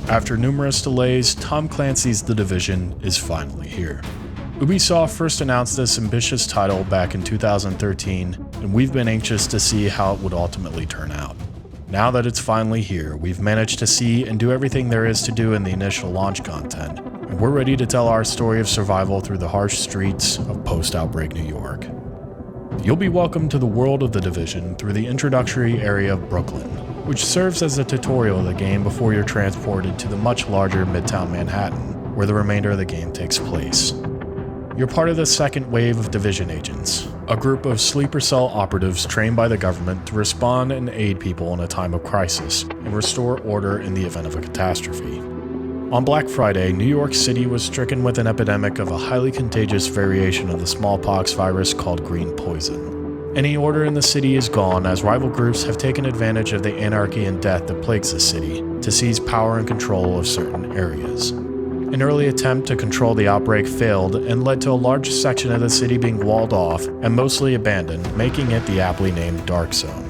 After numerous delays, Tom Clancy's The Division is finally here. Ubisoft first announced this ambitious title back in 2013, and we've been anxious to see how it would ultimately turn out. Now that it's finally here, we've managed to see and do everything there is to do in the initial launch content, and we're ready to tell our story of survival through the harsh streets of Post-Outbreak New York. You'll be welcomed to the world of The Division through the introductory area of Brooklyn, which serves as a tutorial of the game before you're transported to the much larger Midtown Manhattan, where the remainder of the game takes place. You're part of the second wave of Division agents, a group of sleeper cell operatives trained by the government to respond and aid people in a time of crisis and restore order in the event of a catastrophe. On Black Friday, New York City was stricken with an epidemic of a highly contagious variation of the smallpox virus called green poison. Any order in the city is gone as rival groups have taken advantage of the anarchy and death that plagues the city to seize power and control of certain areas. An early attempt to control the outbreak failed and led to a large section of the city being walled off and mostly abandoned, making it the aptly named Dark Zone.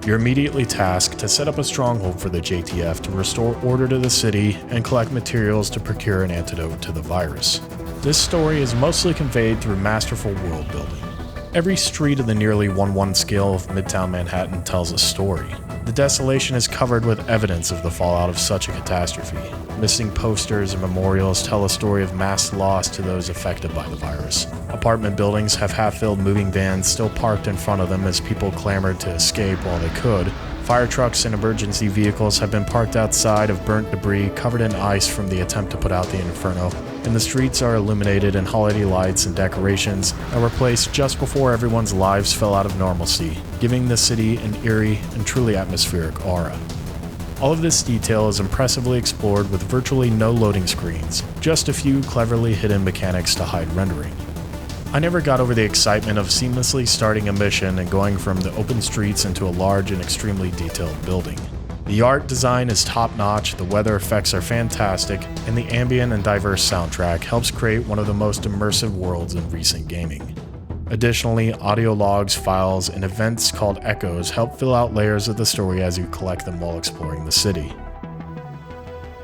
You're immediately tasked to set up a stronghold for the JTF to restore order to the city and collect materials to procure an antidote to the virus. This story is mostly conveyed through masterful world building. Every street of the nearly 1:1 scale of Midtown Manhattan tells a story. The desolation is covered with evidence of the fallout of such a catastrophe. Missing posters and memorials tell a story of mass loss to those affected by the virus. Apartment buildings have half-filled moving vans still parked in front of them as people clamored to escape while they could. Fire trucks and emergency vehicles have been parked outside of burnt debris covered in ice from the attempt to put out the inferno, and the streets are illuminated in holiday lights and decorations that were placed just before everyone's lives fell out of normalcy, giving the city an eerie and truly atmospheric aura. All of this detail is impressively explored with virtually no loading screens, just a few cleverly hidden mechanics to hide rendering. I never got over the excitement of seamlessly starting a mission and going from the open streets into a large and extremely detailed building. The art design is top-notch, the weather effects are fantastic, and the ambient and diverse soundtrack helps create one of the most immersive worlds in recent gaming. Additionally, audio logs, files, and events called echoes help fill out layers of the story as you collect them while exploring the city.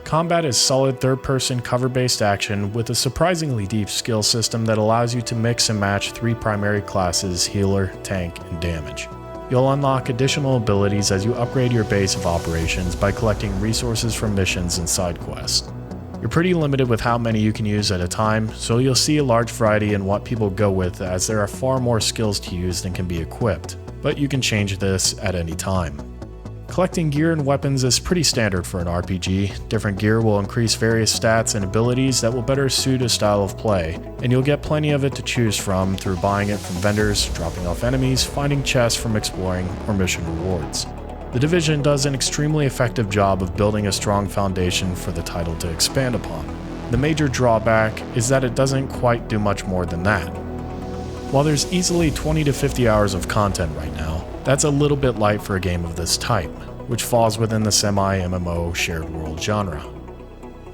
Combat is solid third-person cover-based action with a surprisingly deep skill system that allows you to mix and match 3 primary classes: healer, tank, and damage. You'll unlock additional abilities as you upgrade your base of operations by collecting resources from missions and side quests. You're pretty limited with how many you can use at a time, so you'll see a large variety in what people go with as there are far more skills to use than can be equipped, but you can change this at any time. Collecting gear and weapons is pretty standard for an RPG. Different gear will increase various stats and abilities that will better suit a style of play, and you'll get plenty of it to choose from through buying it from vendors, dropping off enemies, finding chests from exploring, or mission rewards. The Division does an extremely effective job of building a strong foundation for the title to expand upon. The major drawback is that it doesn't quite do much more than that. While there's easily 20 to 50 hours of content right now, that's a little bit light for a game of this type, which falls within the semi-MMO shared world genre.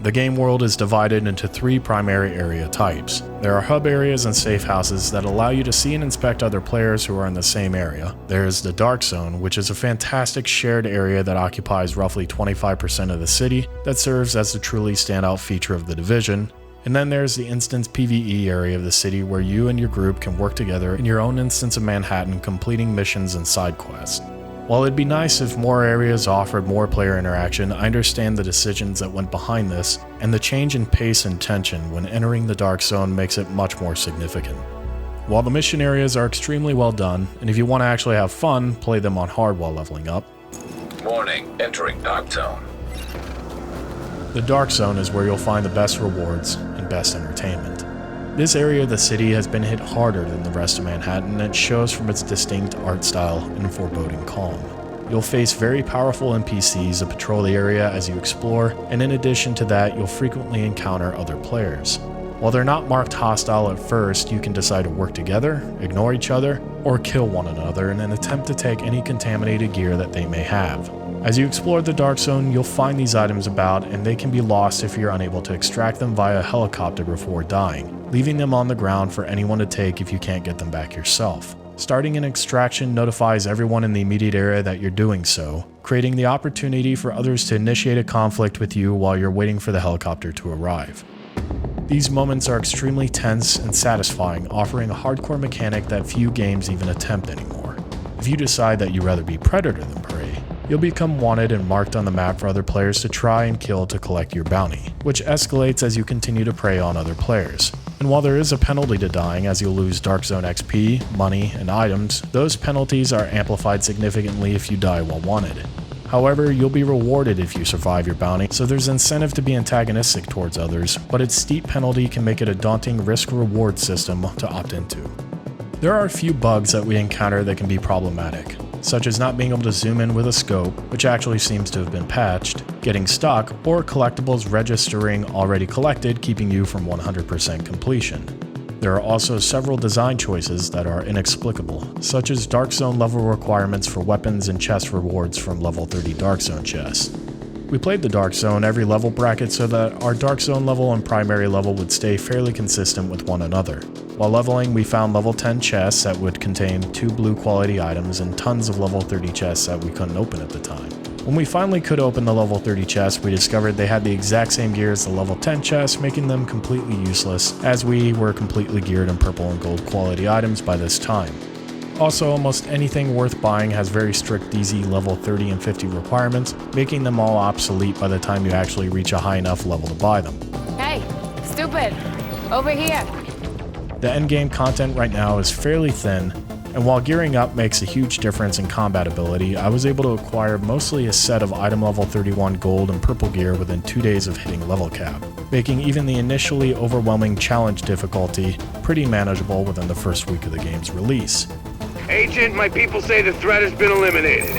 The game world is divided into 3 primary area types. There are hub areas and safe houses that allow you to see and inspect other players who are in the same area. There's the Dark Zone, which is a fantastic shared area that occupies roughly 25% of the city that serves as the truly standout feature of the Division. And then there's the instance PvE area of the city where you and your group can work together in your own instance of Manhattan, completing missions and side quests. While it'd be nice if more areas offered more player interaction, I understand the decisions that went behind this, and the change in pace and tension when entering the Dark Zone makes it much more significant. While the mission areas are extremely well done, and if you want to actually have fun, play them on hard while leveling up. Warning, entering Dark Zone. The Dark Zone is where you'll find the best rewards and best entertainment. This area of the city has been hit harder than the rest of Manhattan, and it shows from its distinct art style and foreboding calm. You'll face very powerful NPCs that patrol the area as you explore, and in addition to that, you'll frequently encounter other players. While they're not marked hostile at first, you can decide to work together, ignore each other, or kill one another in an attempt to take any contaminated gear that they may have. As you explore the Dark Zone, you'll find these items about, and they can be lost if you're unable to extract them via helicopter before dying, leaving them on the ground for anyone to take if you can't get them back yourself. Starting an extraction notifies everyone in the immediate area that you're doing so, creating the opportunity for others to initiate a conflict with you while you're waiting for the helicopter to arrive. These moments are extremely tense and satisfying, offering a hardcore mechanic that few games even attempt anymore. If you decide that you'd rather be predator than prey, you'll become wanted and marked on the map for other players to try and kill to collect your bounty, which escalates as you continue to prey on other players. And while there is a penalty to dying as you'll lose Dark Zone XP, money, and items, those penalties are amplified significantly if you die while wanted. However, you'll be rewarded if you survive your bounty, so there's incentive to be antagonistic towards others, but its steep penalty can make it a daunting risk-reward system to opt into. There are a few bugs that we encounter that can be problematic, such as not being able to zoom in with a scope, which actually seems to have been patched, getting stuck, or collectibles registering already collected, keeping you from 100% completion. There are also several design choices that are inexplicable, such as Dark Zone level requirements for weapons and chest rewards from level 30 Dark Zone chests. We played the Dark Zone every level bracket so that our Dark Zone level and primary level would stay fairly consistent with one another. While leveling, we found level 10 chests that would contain 2 blue quality items and tons of level 30 chests that we couldn't open at the time. When we finally could open the level 30 chests, we discovered they had the exact same gear as the level 10 chests, making them completely useless, as we were completely geared in purple and gold quality items by this time. Also, almost anything worth buying has very strict DZ level 30 and 50 requirements, making them all obsolete by the time you actually reach a high enough level to buy them. Hey, stupid! Over here! The endgame content right now is fairly thin, and while gearing up makes a huge difference in combat ability, I was able to acquire mostly a set of item level 31 gold and purple gear within 2 days of hitting level cap, making even the initially overwhelming challenge difficulty pretty manageable within the first week of the game's release. Agent, my people say the threat has been eliminated.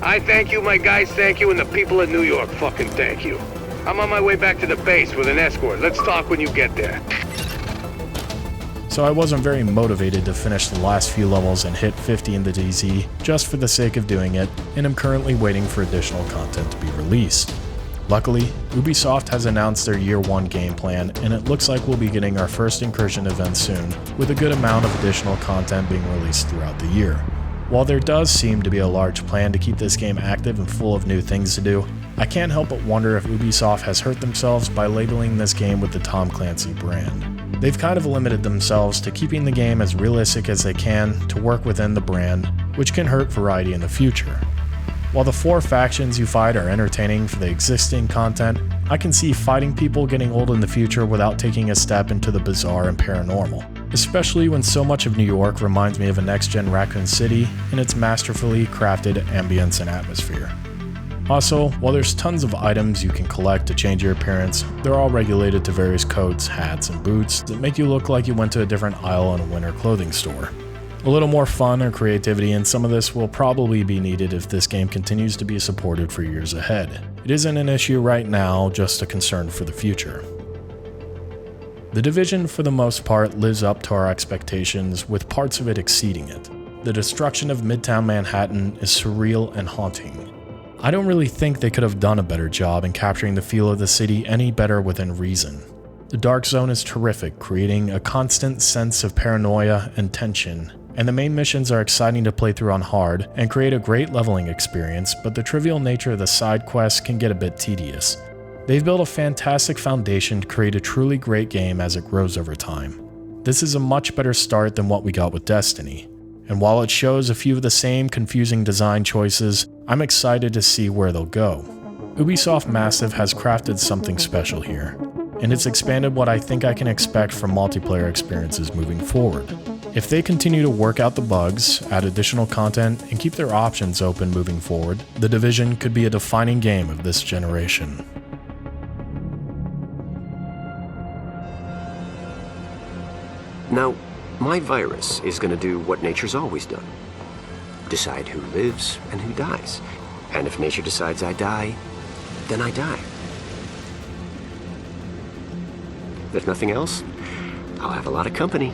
I thank you, my guys thank you, and the people of New York fucking thank you. I'm on my way back to the base with an escort. Let's talk when you get there. So I wasn't very motivated to finish the last few levels and hit 50 in the DZ just for the sake of doing it, and I'm currently waiting for additional content to be released. Luckily, Ubisoft has announced their Year 1 game plan, and it looks like we'll be getting our first incursion event soon, with a good amount of additional content being released throughout the year. While there does seem to be a large plan to keep this game active and full of new things to do, I can't help but wonder if Ubisoft has hurt themselves by labeling this game with the Tom Clancy brand. They've kind of limited themselves to keeping the game as realistic as they can to work within the brand, which can hurt variety in the future. While the 4 factions you fight are entertaining for the existing content, I can see fighting people getting old in the future without taking a step into the bizarre and paranormal, especially when so much of New York reminds me of a next-gen Raccoon City in its masterfully crafted ambience and atmosphere. Also, while there's tons of items you can collect to change your appearance, they're all regulated to various coats, hats, and boots that make you look like you went to a different aisle in a winter clothing store. A little more fun or creativity in some of this will probably be needed if this game continues to be supported for years ahead. It isn't an issue right now, just a concern for the future. The Division, for the most part, lives up to our expectations, with parts of it exceeding it. The destruction of Midtown Manhattan is surreal and haunting. I don't really think they could have done a better job in capturing the feel of the city any better within reason. The Dark Zone is terrific, creating a constant sense of paranoia and tension, and the main missions are exciting to play through on hard and create a great leveling experience, but the trivial nature of the side quests can get a bit tedious. They've built a fantastic foundation to create a truly great game as it grows over time. This is a much better start than what we got with Destiny, and while it shows a few of the same confusing design choices, I'm excited to see where they'll go. Ubisoft Massive has crafted something special here, and it's expanded what I think I can expect from multiplayer experiences moving forward. If they continue to work out the bugs, add additional content, and keep their options open moving forward, The Division could be a defining game of this generation. Now, my virus is going to do what nature's always done. Decide who lives and who dies. And if nature decides I die, then I die. If nothing else, I'll have a lot of company.